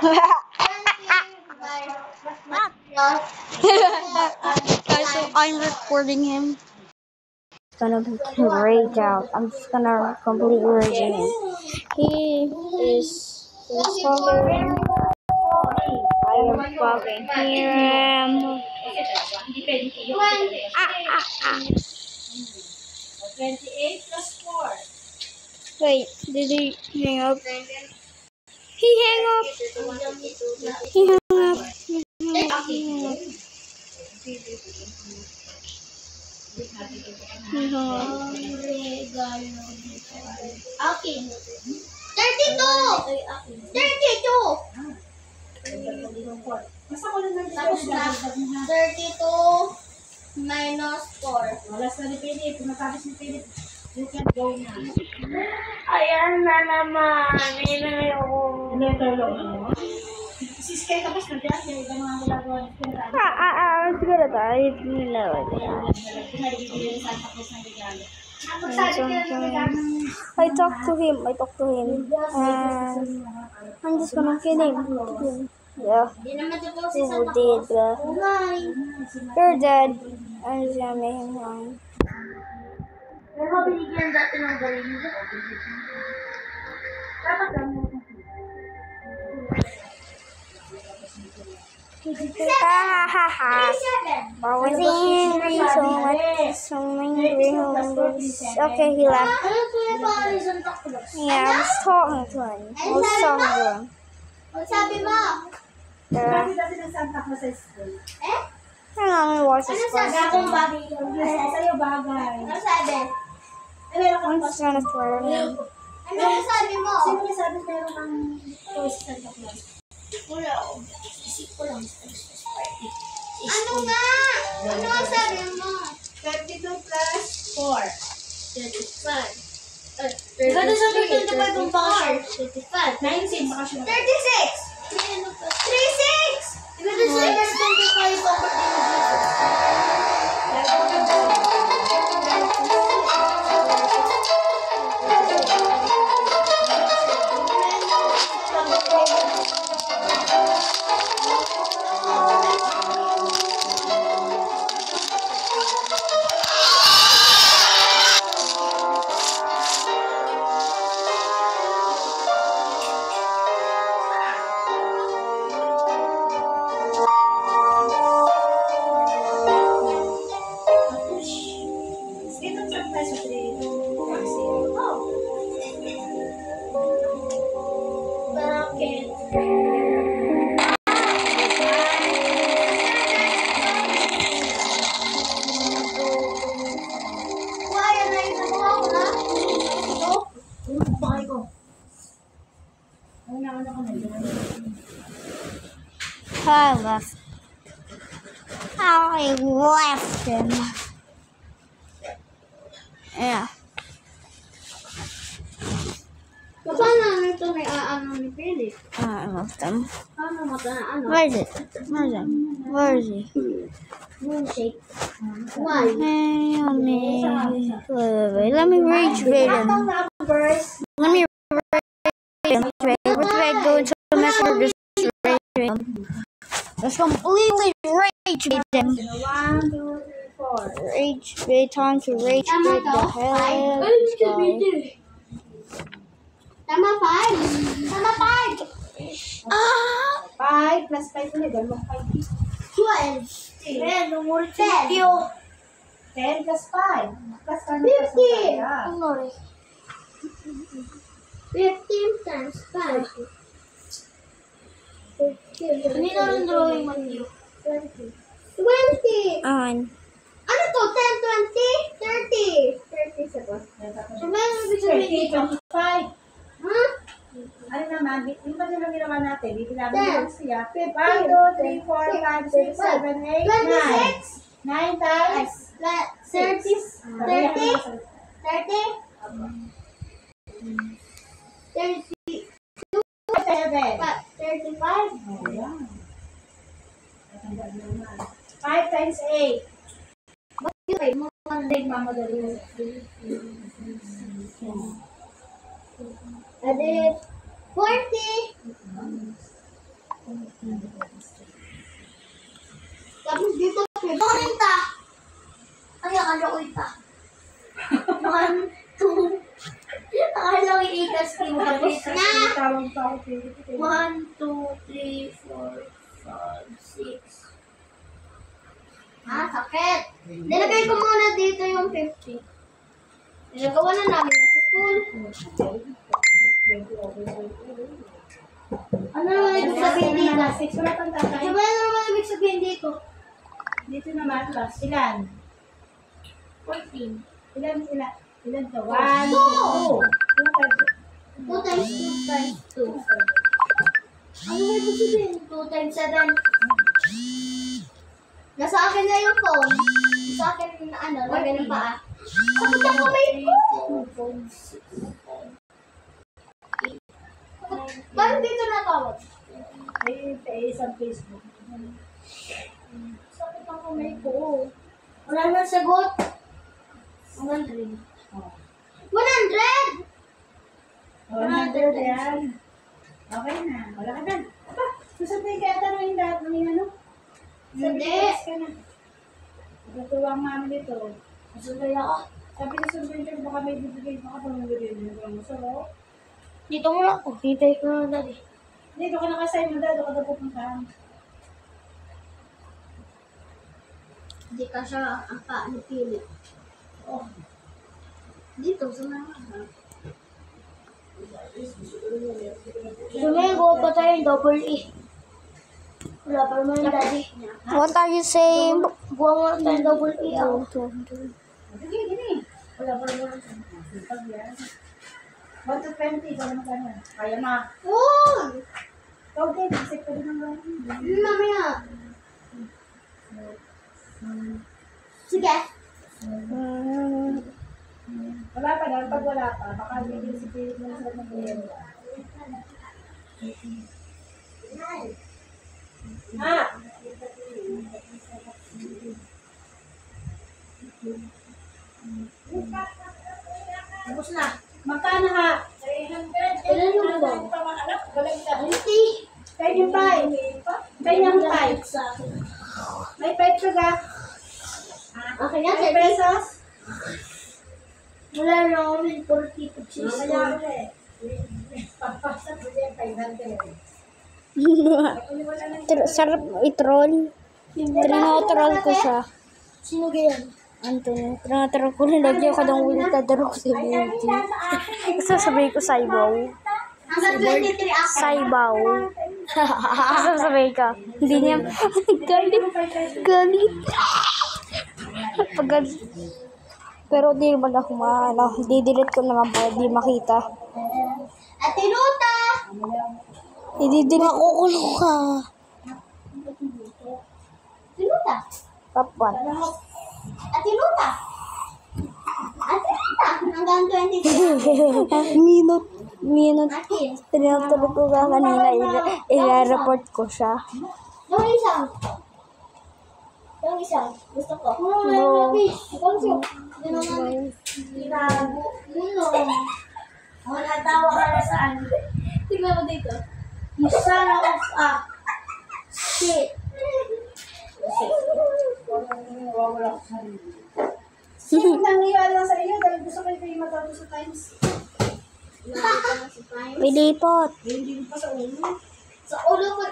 Guys, so I'm recording him. It's gonna be rage out. I'm just gonna completely rage him. He is talking. I am fucking him. Ah. 28 plus 4. Wait, did he hang up? He hang up. He hung up. Okay. 32! 32! Tapos na. 32 minus 4. Wala sa ni Philip. Matapos ni Philip. You can go na. Ayan na naman. Ito Ano? Si Sky tapos na dyan. Yung ibang mga ginagawa ni Philip. let's get it. I know it. Pinarigigil sa tapos ng regalo. I talked to him. And I'm just gonna kill him. Yeah. Hindi naman ito si Who Santa did Claus. that? Umay. You're dead. I'm just gonna make him wrong. Pero binigyan dati ng galing. Dapat lang mo. Ha. 37. Always angry, so angry. Okay, he left. Ano po yung mga Santa Claus? Yeah, I was talking to him. Ang sabi mo? Yeah. Kasi ng Santa Claus sa school. Eh? Hang on, let me watch this Ano sabi? first. Akong babi. Sa'yo bagay. Ano sabi? I'm just gonna throw him. Ano sabi mo? Sino yung sabi meron ng toys sa Santa Claus? Wala. Isip ko lang. Ano nga? Ano ang sabi mo? 32 plus 4. 35. Ganda sa 35 yung bakasyon. 35. 19 bakasyon. 36! 36! Diba doon sa 25 over Dito sa peso 3. Bakit? Why na yung nakuha ko na? Ito? Bakay ko. Ano ko na yun? I left. I left him. Yeah. Paano ito may aano ni Philip? I left him. Paano mata na ano? Where is it? Where is it? Where is he? Moonshake. Why? Hey, let me. Wait. Let me rage bait him. Numbers. Let me rage him. Which way go into the messenger? Just rage bait him. Just completely rage bait him. 1, 2, 3, 4. Rage bait, time to rage bait the hell out of this guy. Tama 5. Tama 5. 5 plus 5 ulit. Dahil 5. 12. 10. 10. 10 plus 5. Plus 10 plus 50. 5. Sorry. 15 times 5. 15. Hindi na rin drawing man yun. 20. 20. On. Ano to? 10, 20, 30. 30 sa ko. So, meron ibig sabihin dito. 25. Ha? Ano naman? Yung ba nila ginawa natin? Dito namin 10. yung siya. 1, 2, 3, 4, 5, 6, 7, 8, 9. 9 times 30. 30. 30. 7. 35. 5 times 8. Okay, mo Hindi, mamadali. Ade 40. Tapos na. Tawag pa ako. 1, 2, 3, 4, 5, 6. Sakit. Nilagay ko muna dito yung 50. Nilagawa na namin sa school. Ano naman ibig sabihin dito? 6 wala pang tatay. Ano naman ibig sabihin dito? Dito naman, plus. Ilan? 14. Ilan to? 1, 2. 2 times 2 times 2. Ano nga ibig sabihin? 2 times 7. Nasa akin na yung phone. Sa akin na lagay ng paa. Sakit ang kamay ko. Bakit dito natawag? Ay, isang Facebook. Sakit ang kamay ko. Wala na sagot. 100. 100! 100 yan. Okay na. Wala ka na. Susunod kaya tanongin lahat ng ano? Hindi. Ka na. Natuwa ang mami dito. Masunday ako. Sabi ni Sunday ko, baka may bibigay, baka pamagigil mo. So, Dito mo lang ako. Titay ko na dali. dito ka nakasay mo dado ka na pupunta. Hindi ka siya ang paanipili. Oh, Dito, sa mga. Sumigo pa tayo yung double E. Wala pa naman yung daddy. What are you saying? Buwan mo na tayo yung double E. sige, gini. Wala pa naman. 1 to 20, kaya magkano? Kaya ma. Oh! Okay, isip ko din ang gawin. Mamaya. Sige. Wala pa daw, pag wala pa, baka bigyan si Pilit mo sa ng buhay. Ha? Tapos na. Magkano ha? 300. Ilan yung ba? Galing ka. 50. Kaya yung 5. Kaya yung 5. May 5 ka ga? Okay na, 5 pesos? Wala na ako ng 40 to cheese. Kaya ako eh. Papasok ko yan, 500. Sarap i-troll. Trinotroll ko siya. Sino ganyan? Anthony. Trinotroll ko na lagyan ko ng will tadaro ko sa beauty. Sasabihin ko Saibaw. Hanggang 23 ako. Saibaw. Sasabihin ka. Hindi niya. Galit. Galit. Pag pero di naman ako di-delete ko naman para di makita. Ate Luta! Di-delete makukulong ka. Ate Luta! Papan. Ate Luta! Ate Luta! Hanggang 23. Minute. Ate. Tinatulog ko ka kanina. I-report ko siya. Yung isang. Yung isang. Gusto ko. No. Ikaw siya. Tinago. Natawa ka na saan? Tingnan mo dito. You son of a shit. Sino nangyayari lang sa iyo dahil gusto ko kayo matawag sa times? Pilipot. Hindi pa sa ulo. Sa ulo ko.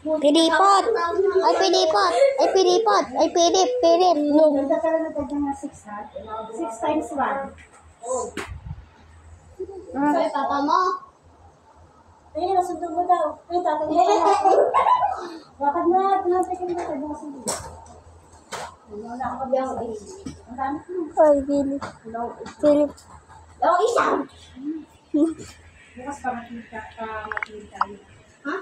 Pilipot. Ay, pilipot. Ay, pilipot. Ay, pilip. Ganda ka lang nagdag ng 6 ha? 6 times 1. Sa papa mo. Ayun, nasundog mo daw. Ayun, tatagin mo ako. Bakit na, tinatigin mo tayo mga sundog. Wala ako kabiyang sa iyo. Ang dami ko. Ay, pilip. Pilip. Yung isang. Bukas pa makita tayo. Ha?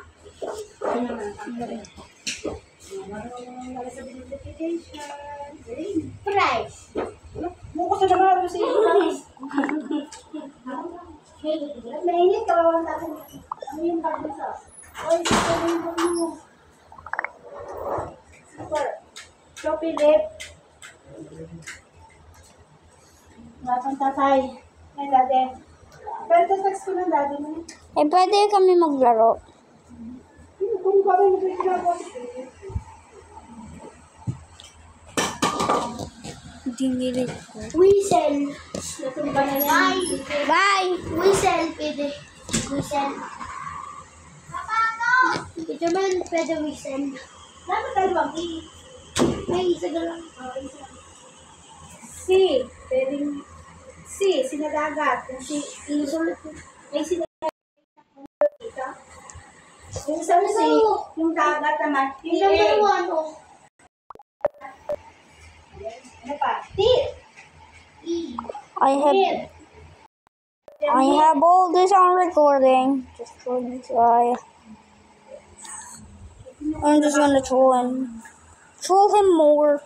Ayun naman, pangkari. Marunong wala sa notification. Price. Bukas na naman sa iyo. Mainit ka ba ang tatang? Ano yung bagay sa? Oy, super yung bagay mo. Super. Shopee lip. Batang tatay. Ay, dati. Pero text ko ng daddy mo. Eh, pwede kami maglaro. Kung ba rin ginagawa si Pili? Tingin ko. Whistle. Natumba na yan. Bye! Whistle, pwede. Whistle. Ito man, pwede whistle. Dapat dalawang E. May isa ka lang. C. Pwedeng C. Sinadagat. Yung C. Inusulit mo. May sinadagat. Dito. Yung isang C. Yung dagat naman. Yung number 1, oh. Ano pa? T. E. I have all this on recording. Just for this guy. I'm just gonna troll him. Troll him more.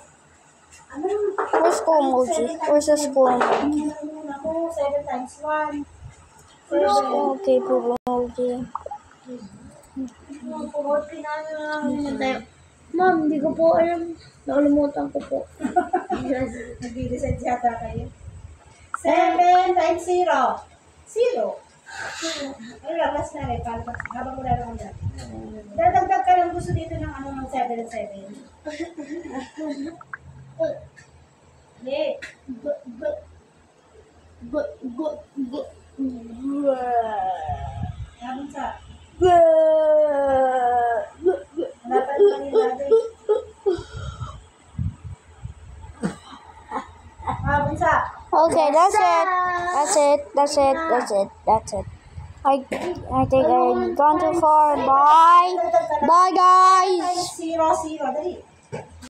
Where's school emoji? Where's the school emoji? 7 times 1. Okay, poop emoji. Ma'am, hindi ko po alam. Nakalimutan ko po. Nag-reset yata kayo. 7 times 0. 0. Ano lang, last na rin. Habang wala lang dyan. Dadagdag ka lang gusto dito ng ano ng 7 and 7. Hindi. Habang sa. Wala pa rin kanila dito. Habang sa. Okay, that's it. That's it. I think I've gone too far. Bye. Bye, guys. 0, 0. Dali.